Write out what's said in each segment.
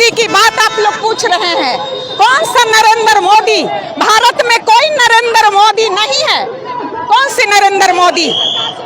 मोदी की बात आप लोग पूछ रहे हैं। कौन सा नरेंद्र मोदी? भारत में कोई नरेंद्र मोदी नहीं है। कौन सी नरेंद्र मोदी?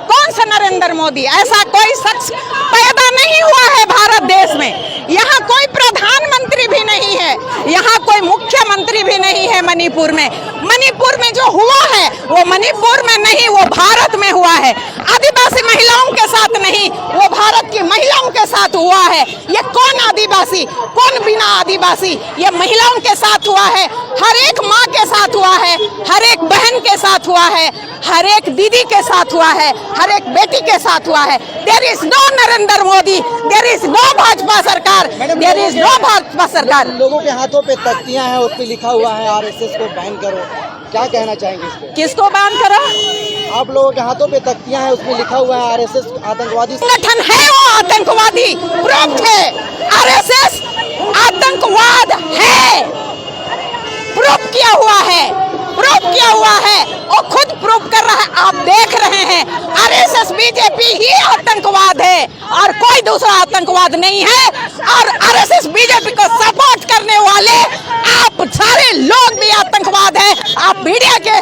कौन सा नरेंद्र मोदी? ऐसा कोई शख्स पैदा नहीं हुआ है भारत देश में। यहाँ कोई प्रधानमंत्री भी नहीं है, यहाँ कोई मुख्यमंत्री भी नहीं है। मणिपुर में जो हुआ है वो मणिपुर में नहीं, वो भारत में हुआ है। आदिवासी महिलाओं के साथ नहीं, वो भारत की महिलाओं के साथ हुआ है। ये कौन आदिवासी, कौन बिना आदिवासी? ये महिलाओं के साथ हुआ है, हर एक माँ के साथ हुआ है, हर एक बहन के साथ हुआ है, हर एक दीदी के साथ हुआ है, हर एक बेटी के साथ हुआ है। There is no Narendra Modi, there is no Bhajpa सरकार, देयर इज नो भाजपा सरकार। लोगों के हाथों पे तख्तियां हैं, उस पे लिखा हुआ है आरएसएस को बैन करो, क्या कहना चाहेंगे इस पे? किसको बैन करो? आप लोगों के हाथों पे तख्तियां हैं, उसमें लिखा हुआ है आरएसएस आतंकवादी संगठन है, वो आतंकवादी प्रूफ है। आरएसएस आतंकवाद है, प्रूफ किया हुआ है, प्रूफ किया हुआ है, और खुद प्रूफ कर रहा है। आप देख रहे हैं आरएसएस बीजेपी ही आतंकवाद है और कोई दूसरा आतंकवाद नहीं है। और आरएसएस बीजेपी को सपोर्ट करने वाले आप सारे लोग भी आतंकवाद है। आप मीडिया के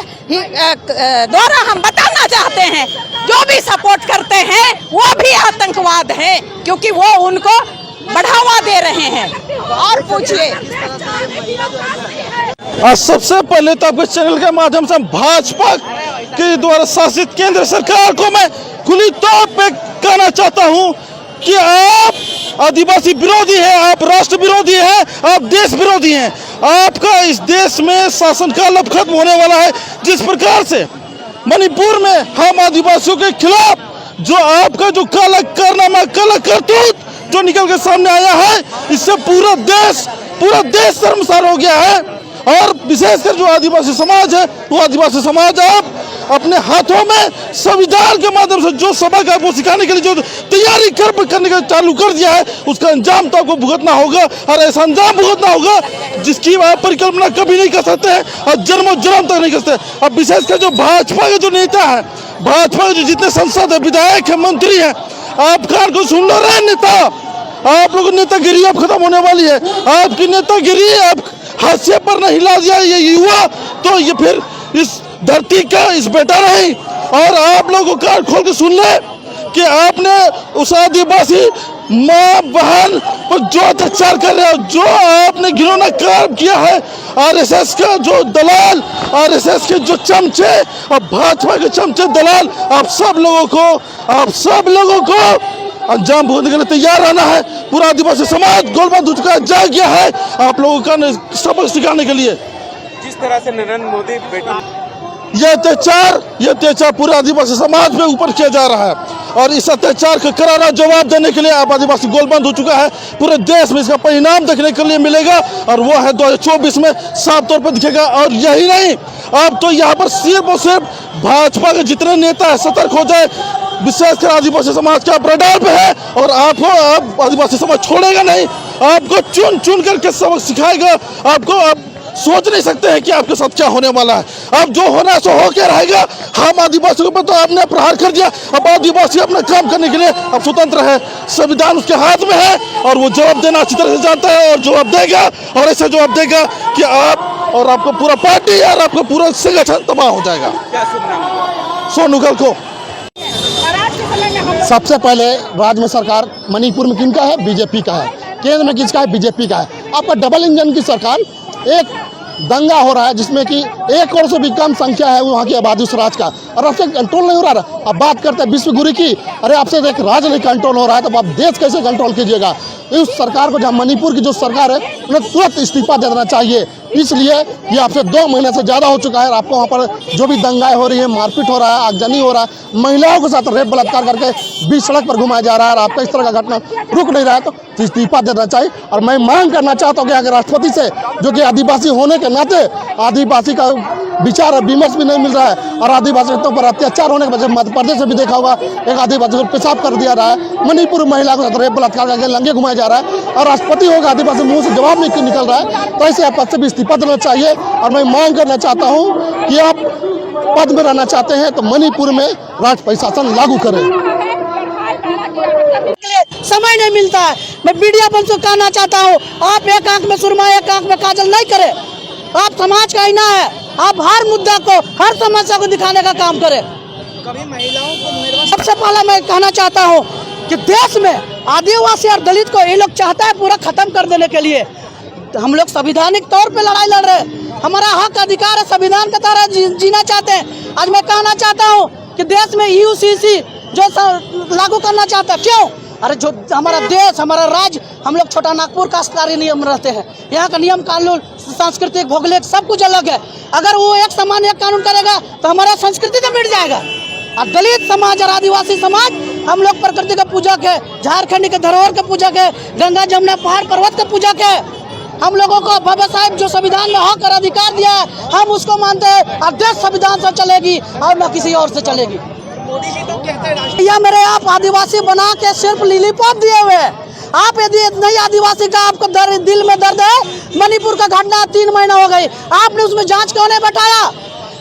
द्वारा हम बताना चाहते हैं, जो भी सपोर्ट करते हैं वो भी आतंकवाद है, क्योंकि वो उनको बढ़ावा दे रहे हैं। और पूछिए। सबसे पहले तो आपके चैनल के माध्यम से भाजपा के द्वारा शासित केंद्र सरकार को मैं खुली तौर पे कहना चाहता हूं कि आप आदिवासी विरोधी हैं, आप राष्ट्र विरोधी हैं, आप देश विरोधी हैं। आपका इस देश में शासनकाल अब खत्म होने वाला है। जिस प्रकार से मणिपुर में हम आदिवासियों के खिलाफ जो आपका जो काला कारनामा, काला करतूत जो निकल के सामने आया है, इससे पूरा देश शर्मसार हो गया है। और विशेषकर जो आदिवासी समाज है, वो आदिवासी समाज आप अपने हाथों में संविधान के माध्यम से जो सबक आपको सिखाने के लिए जो तैयारी करने का चालू कर दिया है, उसका अंजाम तो आपको भुगतना होगा। और ऐसा अंजाम भुगतना होगा जिसकी आप परिकल्पना कभी नहीं कर सकते हैं और जन्मों जन्म तक नहीं कर सकते। अब विशेषकर जो भाजपा के जो नेता है, भाजपा के जो जितने सांसद है, विधायक है, मंत्री है, आप कान को सुन लो रहे नेता, आप लोगों की नेतागिरी अब खत्म होने वाली है। आपकी नेतागिरी अब हाशिए पर नहीं ला दिया ये युवा, तो ये फिर इस धरती का इस बेटा नहीं। और आप लोगों को कान खोल के सुन ले कि आपने उस आदिवासी माँ बहन पर जो अत्याचार कर रहे हो, जो आपने घिनौना काम किया है, आरएसएस का जो दलाल, आरएसएस के जो चमचे और भाजपा के चमचे दलाल, आप सब लोगों को अंजाम भुगतने के लिए तैयार रहना है। पूरा आदिवासी समाज गोलबंद हो चुका है, जाग गया है आप लोगों का सबक सिखाने के लिए। जिस तरह से नरेंद्र मोदी ये अत्याचार पूरे आदिवासी समाज में ऊपर किया जा रहा है और इस अत्याचार का करारा जवाब देने के लिए आप आदिवासी गोलबंद हो चुका है। पूरे देश में इसका परिणाम देखने के लिए मिलेगा और वो है 2024 में साफ तौर पर दिखेगा। और यही नहीं, अब तो यहाँ पर सिर्फ और सिर्फ भाजपा के जितने नेता है सतर्क हो जाए, विशेषकर आदिवासी समाज के आप रडार पे है और आपको आदिवासी समाज छोड़ेगा नहीं, आपको चुन चुन करके सबक सिखाएगा। आपको आप सोच नहीं सकते हैं कि आपके साथ क्या होने वाला है। अब जो होना है सो होके रहेगा। हम आदिवासियों पर तो आपने प्रहार कर दिया, अब आदिवासी अपना काम करने के लिए अब स्वतंत्र है, संविधान उसके हाथ में है और वो जवाब देना अच्छी तरह से जानता है और जवाब देगा। और ऐसा जवाब देगा कि आप और आपको पूरा पार्टी और आपका पूरा संगठन तबाह हो जाएगा। सोनू गल को सबसे पहले राज्य में सरकार मणिपुर में किनका है? बीजेपी का है। केंद्र में किसका है? बीजेपी का है। आपका डबल इंजन की सरकार, एक दंगा हो रहा है जिसमें कि 1 करोड़ से भी कम संख्या है वहाँ की आबादी उस राज्य का, और आपसे कंट्रोल नहीं हो रहा है। अब बात करते हैं विश्व गुरु की, अरे आपसे एक राज्य नहीं कंट्रोल हो रहा है तो आप देश कैसे कंट्रोल कीजिएगा? उस सरकार को, जहाँ मणिपुर की जो सरकार है, उन्हें तुरंत इस्तीफा दे देना चाहिए। इसलिए ये आपसे 2 महीने से ज़्यादा हो चुका है। आपको वहाँ पर जो भी दंगाएं हो रही है, मारपीट हो रहा है, आगजनी हो रहा है, महिलाओं के साथ रेप बलात्कार करके बीच सड़क पर घुमाया जा रहा है और आपका इस तरह का घटना रुक नहीं रहा है, तो इस्तीफा देना चाहिए। और मैं मांग करना चाहता हूँ कि अगर राष्ट्रपति से, जो कि आदिवासी होने के नाते आदिवासी का विचार और विमर्श भी नहीं मिल रहा है और आदिवासियों पर अत्याचार होने के वजह मध्य प्रदेश में भी देखा होगा, एक आदिवासी को पेशाब कर दिया रहा है, मणिपुर महिला को रेप बलात्कार करके लंगे घुमाया जा रहा है और राष्ट्रपति होगा, आदिवासी मुंह से जवाब नहीं निकल रहा है, तो ऐसे पद से भी इस्तीफा देना चाहिए। और मैं मांग करना चाहता हूँ कि आप पद में रहना चाहते हैं तो मणिपुर में राजपंचायत शासन लागू करें। समय नहीं मिलता है। मैं मीडिया बंद से कहना चाहता हूँ, आप एक आंख में सुरमा एक आंख में काजल नहीं करें। आप समाज का आईना है, आप हर मुद्दा को हर समस्या को दिखाने का काम करें। कभी महिलाओं को सबसे पहले मैं कहना चाहता हूँ कि देश में आदिवासी और दलित को ये लोग चाहता है पूरा खत्म कर देने के लिए। हम लोग संवैधानिक तौर पे लड़ाई लड़ रहे हैं, हमारा हक अधिकार है, संविधान के तरह जीना चाहते हैं। आज मैं कहना चाहता हूँ कि देश में यूसीसी जो लागू करना चाहता है, क्यों? अरे जो हमारा देश हमारा राज्य, हम लोग छोटा नागपुर का सरकारी नियम रहते हैं, यहाँ का नियम कानून सांस्कृतिक भौगोलिक सब कुछ अलग है। अगर वो एक समान एक कानून करेगा तो हमारा संस्कृति तो मिट जाएगा। और दलित समाज और आदिवासी समाज हम लोग प्रकृति का पूजक है, झारखंड के धरोहर के पूजक है, गंगा जमुना पहाड़ पर्वत के पूजक है। हम लोगों को बाबा साहब जो संविधान में हक और अधिकार दिया है, हम उसको मानते हैं और देश संविधान से चलेगी और न किसी और से चलेगी। मोदी जी तो कहते हैं या मेरे आप आदिवासी बना के सिर्फ लिलीपॉप दिए हुए हैं। आप यदि नहीं आदिवासी का आपको दिल में दर्द है, मणिपुर का घटना 3 महीना हो गई, आपने उसमें जांच क्यों नहीं बैठाया?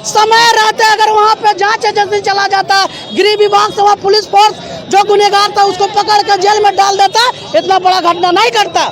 समय रहते अगर वहाँ पे जांच एजेंसी चला जाता, गृह विभाग से वहाँ पुलिस फोर्स जो गुनहगार था उसको पकड़ कर जेल में डाल देता, इतना बड़ा घटना नहीं करता।